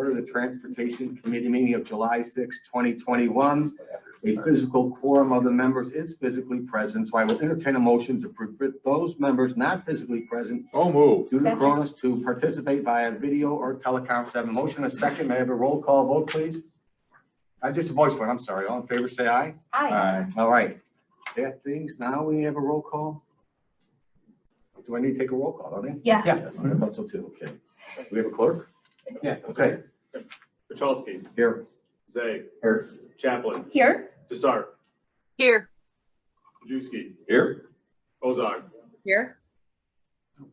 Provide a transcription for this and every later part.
order the Transportation Committee meeting of July 6, 2021. A physical quorum of the members is physically present, so I will entertain a motion to permit those members not physically present So moved. due to coronas to participate via video or teleconference. I have a motion, a second. May I have a roll call vote, please? Just a voice vote. I'm sorry. All in favor, say aye. Aye. All right. That things. Now we have a roll call. Do I need to take a roll call? Don't I? Yeah. Yes, I thought so too. Okay. Do we have a clerk? Yeah. Okay. Pachalski, Here. Zay, Here. Chaplin, Here. Desart, Here. Majewski, Here. Ozark. Here.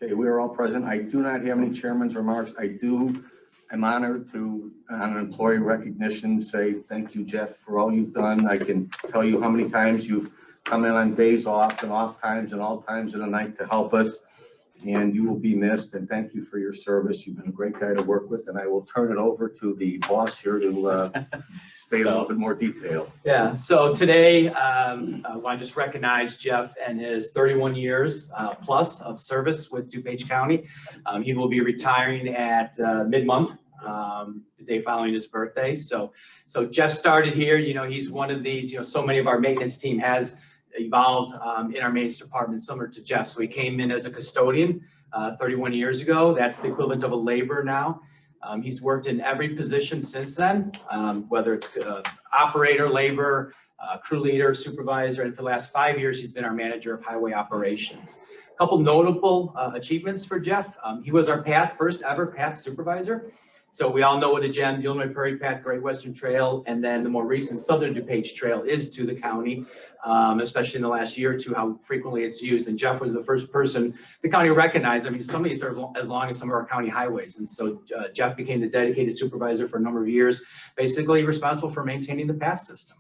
Okay, we are all present. I do not have any chairman's remarks. I'm honored to, on an employee recognition, say thank you, Jeff, for all you've done. I can tell you how many times you've come in on days off and off times and all times of the night to help us. And you will be missed, and thank you for your service. You've been a great guy to work with, and I will turn it over to the boss here to state a little bit more detail. Yeah, so today I want to just recognize Jeff and his 31 years plus of service with DuPage County. He will be retiring at mid-month, the day following his birthday. So Jeff started here. You know, he's one of these, so many of our maintenance team has evolved in our maintenance department similar to Jeff. So he came in as a custodian 31 years ago. That's the equivalent of a laborer now. He's worked in every position since then, whether it's operator, laborer, crew leader, supervisor, and for the last 5 years, he's been our manager of highway operations. A couple notable achievements for Jeff. He was our first ever PATH supervisor. So we all know what a gem the Illinois Prairie Path, Great Western Trail, and then the more recent Southern DuPage Trail is to the county, especially in the last year or two, how frequently it's used. And Jeff was the first person the county recognized. I mean, some of these are as long as some of our county highways. And so Jeff became the dedicated supervisor for a number of years, basically responsible for maintaining the path system.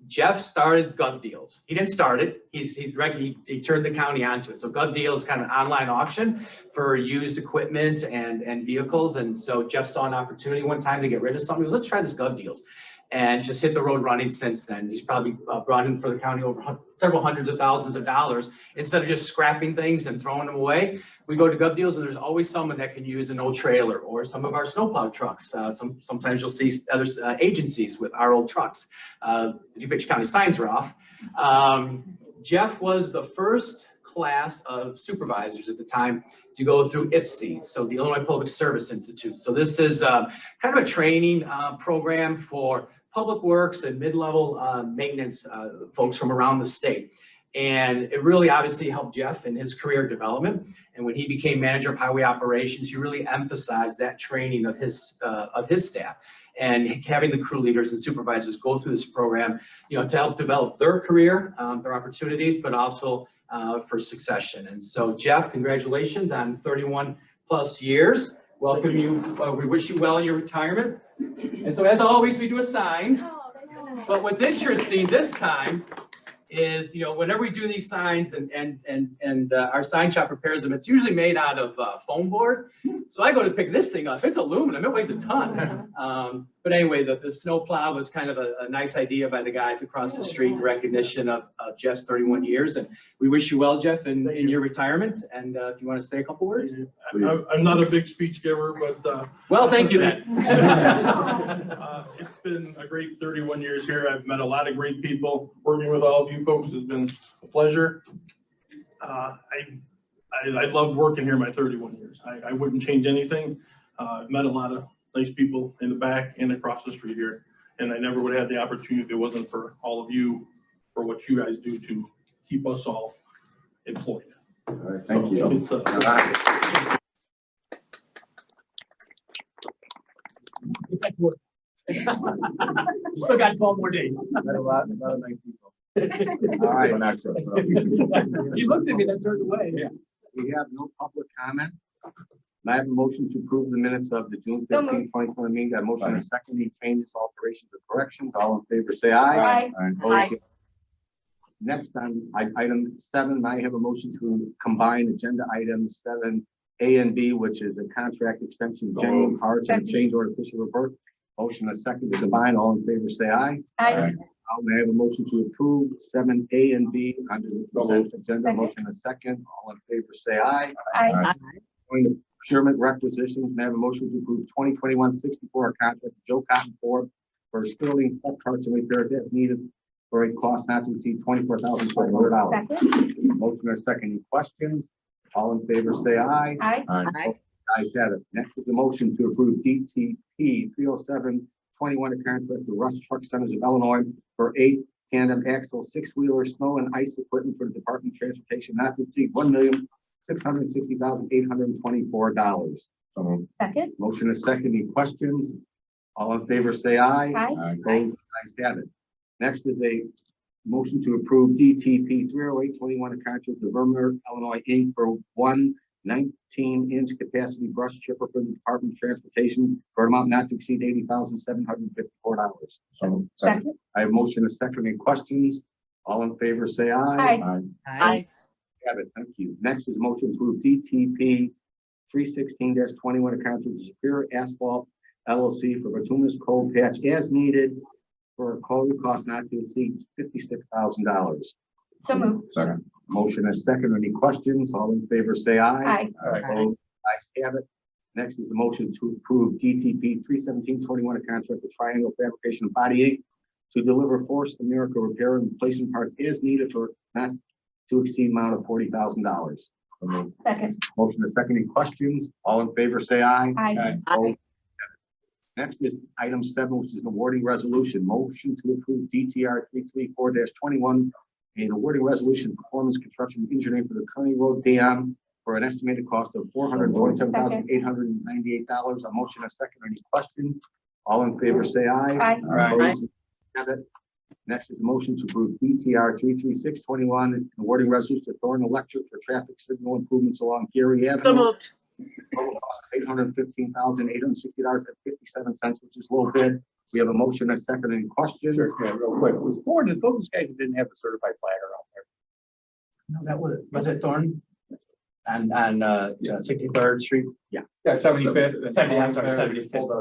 Jeff started Gov Deals. He didn't start it. He turned the county onto it. So Gov Deals is kind of an online auction for used equipment and vehicles. And so Jeff saw an opportunity one time to get rid of something. He goes, let's try this Gov Deals, and just hit the road running since then. He's probably brought in for the county over several hundreds of thousands of dollars. Instead of just scrapping things and throwing them away, we go to Gov Deals, and there's always someone that can use an old trailer or some of our snowplow trucks. Sometimes you'll see other agencies with our old trucks. The DuPage County signs are off. Jeff was the first class of supervisors at the time to go through IPSI, so the Illinois Public Service Institute. So this is kind of a training program for public works and mid-level maintenance folks from around the state. And it really obviously helped Jeff in his career development. And when he became manager of highway operations, he really emphasized that training of his staff and having the crew leaders and supervisors go through this program, to help develop their career, their opportunities, but also for succession. And so Jeff, congratulations on 31 plus years. Welcome you. We wish you well in your retirement. And so as always, we do a sign. But what's interesting this time is, whenever we do these signs and our sign shop prepares them, it's usually made out of foam board. So I go to pick this thing up. It's aluminum. It weighs a ton. But anyway, the snow plow was kind of a nice idea by the guys across the street in recognition of Jeff's 31 years. And we wish you well, Jeff, in your retirement. And if you want to say a couple words. I'm not a big speech giver, but well, thank you then. It's been a great 31 years here. I've met a lot of great people. Working with all of you folks has been a pleasure. I loved working here my 31 years. I wouldn't change anything. I've met a lot of nice people in the back and across the street here, and I never would have had the opportunity if it wasn't for all of you, for what you guys do to keep us all employed. All right, thank you. All right. You still got 12 more days. Met a lot of nice people. All right. You looked at me, then turned away. Yeah. We have no public comment. I have a motion to approve the minutes of the June 15, 2020 meeting. Got a motion and a second. Any changes, alterations, or corrections? All in favor, say aye. Aye. Next on item 7, I have a motion to combine agenda items 7A and B, which is a contract extension, general parts, and change order official report. Motion and a second to combine. All in favor, say aye. Aye. I have a motion to approve 7A and B under the consent agenda. Motion and a second. All in favor, say aye. Aye. Going to procurement requisitions. May I have a motion to approve 2021-64 contract with Joe Cotton Ford for sterling truck parts and repairs as needed for a cost not to exceed $24,500. Second. Motion is second. Any questions? All in favor, say aye. Aye. Aye. Ayes have it. Next is a motion to approve DTP 30721, a contract with Rush Truck Centers of Illinois for 8 tandem axle six-wheeler snow and ice equipment for the Department of Transportation not to exceed $1,660,824. Second. Motion is second. Any questions? All in favor, say aye. Aye. Opposed? Ayes have it. Next is a motion to approve DTP 30821, a contract with Vermeer, Illinois, Inc. for one 19-inch capacity brush chipper for the Department of Transportation for an amount not to exceed $80,754. Second. I have motion and second. Any questions? All in favor, say aye. Aye. Aye. Have it. Thank you. Next is motion to approve DTP 316-21, a contract with Superior Asphalt LLC for bituminous cold patch as needed for a total cost not to exceed $56,000. So moved. Second. Motion is second. Any questions? All in favor, say aye. Aye. Opposed? Ayes have it. Next is the motion to approve DTP 31721, a contract with Triangle Fabrication and Body Inc. to deliver Force America repair and replacement parts as needed for not to exceed amount of $40,000. Second. Motion is second. Any questions? All in favor, say aye. Aye. Opposed? Next is item 7, which is an awarding resolution. Motion to approve DTR 334-21, an awarding resolution performance construction engineering for the County Road Dam for an estimated cost of $427,898. A motion is second. Any questions? All in favor, say aye. Aye. Opposed? Have it. Next is a motion to approve DTR 33621, an awarding resolution to Thorn Electric for traffic signal improvements along Gary Avenue. So moved. Total cost of $815,860.57, which is low bid. We have a motion and a second. Any questions? Sure, yeah, real quick. Was Thorn, those guys that didn't have the certified flagger out there? No, that was it Thorn? And 63rd Street? Yeah, 75th. and 70, I'm sorry, 75th. Pulled a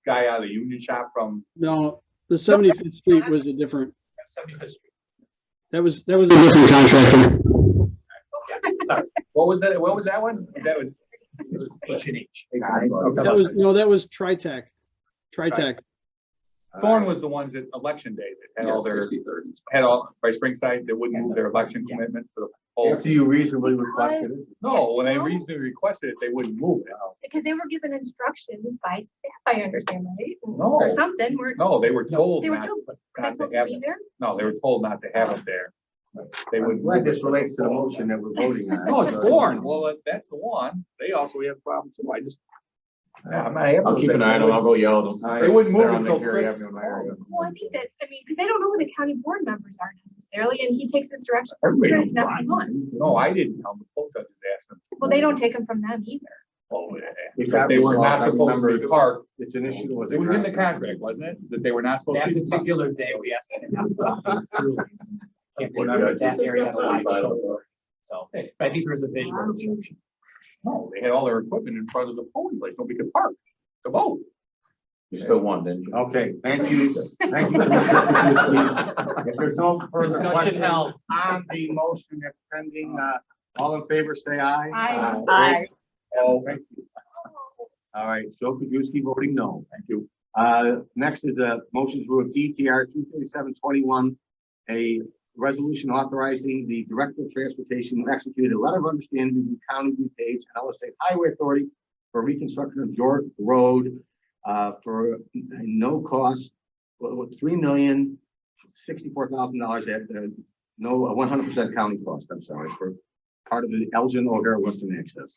guy out of the union shop from, No, the 75th Street was a different, 75th Street. that was a different contractor. Sorry. what was that one? That was. It was H&H. That was Tritech. Thorn was the ones at election day that had all their, had all, by Springside, that wouldn't move their election commitment for the poll. After you reasonably requested it. No, when they reasonably requested it, they wouldn't move it. Because they were given instructions by staff, I understand, right? No. Or something, where No, they were told they were not, told, they not told to have to be it. there. No, they were told not to have it there. They I'm wouldn't. glad this relates to the motion that we're voting on. No, it's Thorn. Well, that's the one. They also have problems. So I just. I'm not able I'll to- keep an eye on them. I'll go yell at them. They wouldn't move They're on until the Gary Chris- Avenue in my area. Well, I think that's, because they don't know who the county board members are necessarily, and he takes this direction. Everybody Chris, knows not Brian. from us. No, I didn't tell them. The poll judges asked them. Well, they don't take them from them either. Oh, If yeah. that They were was not all, I supposed to remember be parked. It's an issue that was. It was in the addressed. contract, wasn't it? That they were not supposed That to be. parked. particular day, we asked them. Can't remember if that area had a live shoulder. So I think there's a visual instruction. No, they had all their equipment in front of the polling place. Nobody could park to vote. You still won, didn't you? Okay, thank you. Thank you, Commissioner Kuczynski. If there's no further Discussion questions held. on the motion that's pending, all in favor, say aye. Aye. Aye. Oh, thank you. All right, Joe Kuczynski voting no. Thank you. Next is a motion to approve DTR 23721, a resolution authorizing the Director of Transportation to execute a letter of understanding with the County DuPage and Iowa State Highway Authority for reconstruction of York Road for no cost, $3,064,000 at no 100% county cost. I'm sorry, for part of the Elgin O'Hare Western Access.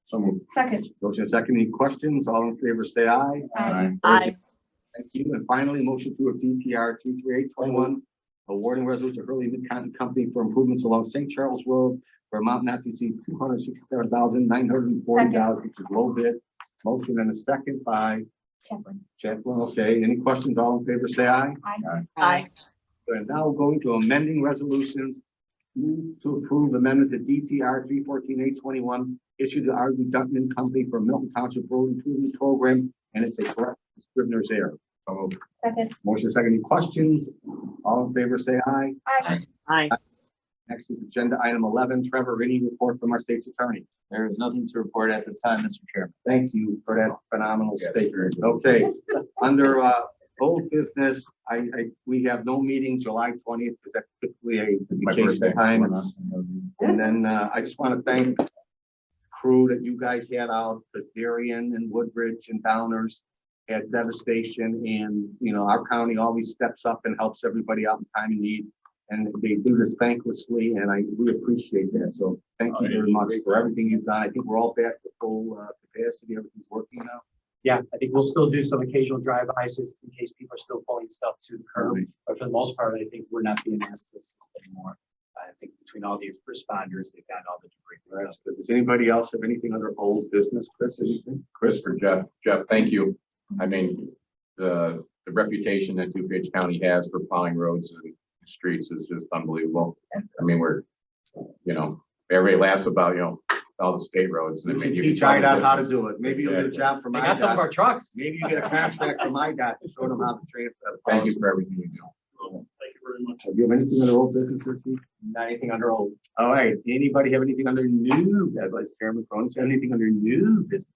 So moved. Second. Motion second. Any questions? All in favor, say aye. Aye. Aye. Thank you. And finally, motion to approve DTR 23821, awarding resolution to Hurley Mid-Continent Company for improvements along St. Charles Road for amount not to exceed $267,940, which is low bid. Motion and a second by Chaplain. Chaplin. Okay, any questions? All in favor, say aye. Aye. We're now going to amending resolutions. Move to approve amendment to DTR 314-821 issued to R.V. Duckman Company for Milton Township Road Improvement Program, and it's a correct scrivener's error. So moved. Second. Motion second. Any questions? All in favor, say aye. Aye. Aye. Next is agenda item 11. Trevor, any report from our state's attorney? There is nothing to report at this time, Mr. Chairman. Thank you for that phenomenal Yes. statement. Okay, under old business, we have no meeting July 20th because that's typically a My vacation birthday. time. And then I just want to thank crew that you guys had out, because Darien and Woodbridge and Downers had devastation, and you know our county always steps up and helps everybody out in time of need, and they do this thanklessly, and we appreciate that. So thank you very much for everything you've done. I think we're all back to full capacity. Everything's working now. Yeah, I think we'll still do some occasional drive-bys just in case people are still pulling stuff to the curb. But for the most part, I think we're not being asked this anymore. I think between all the responders, they've got all the debris. That's good. Does anybody else have anything under old business? Chris, anything? Chris for Jeff. Jeff, thank you. I mean, the reputation that DuPage County has for plowing roads and streets is just unbelievable. I mean, everybody laughs about, all the state roads. You I should mean, teach IDOT how to do it. Maybe you'll get a job from They got some of IDOT. our trucks. Maybe you get a contract from IDOT to show them how to train. Thank you for everything you do. Thank you very much. Do you have anything under old business, Chief? Not anything under old. All right, anybody have anything under new, Vice Chairman Cronin, anything under new business?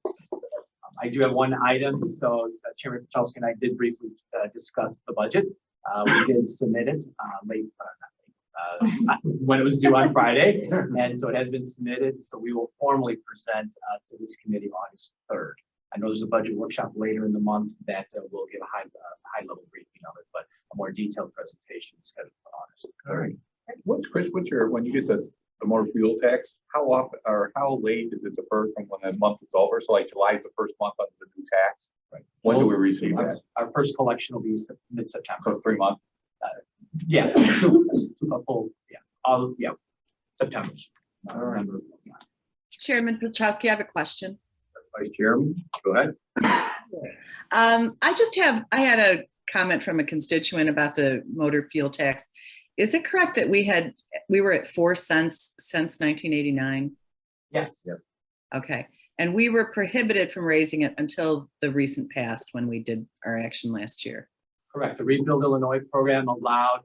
I do have one item. So Chairman Pachowski and I did briefly discuss the budget. We did submit it when it was due on Friday. And so it has been submitted. So we will formally present to this committee August 3rd. I know there's a budget workshop later in the month that will give a high level briefing of it, but a more detailed presentation is scheduled for August. All right. Chris, when you get the motor fuel tax, how often or how late is it deferred from when that month is over? So like July is the first month under the new tax. Right. When do we receive that? Our first collection will be mid-September. So 3 months. Yeah, a full, September. November. Chairman Pachowski, I have a question. Vice Chairman, go ahead. I had a comment from a constituent about the motor fuel tax. Is it correct that we were at 4 cents since 1989? Yes. Yep. Okay. And we were prohibited from raising it until the recent past when we did our action last year. Correct. The Rebuild Illinois program allowed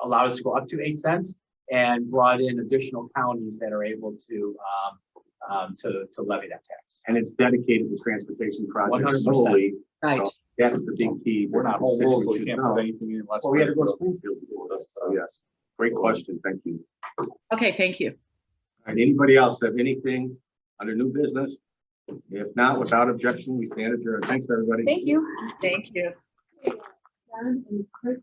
allowed us to go up to 8 cents and brought in additional counties that are able to levy that tax. And it's dedicated to transportation projects 100%. solely. Right. So that's the big key. We're not home rule, so we can't No. put anything in unless. Well, we had to go to Springfield before this, so yes. Great question, thank you. Okay. Thank you. All right, anybody else have anything under new business? If not, without objection, we stand adjourned. Thanks, everybody. Thank you. Thank you. John and Chris.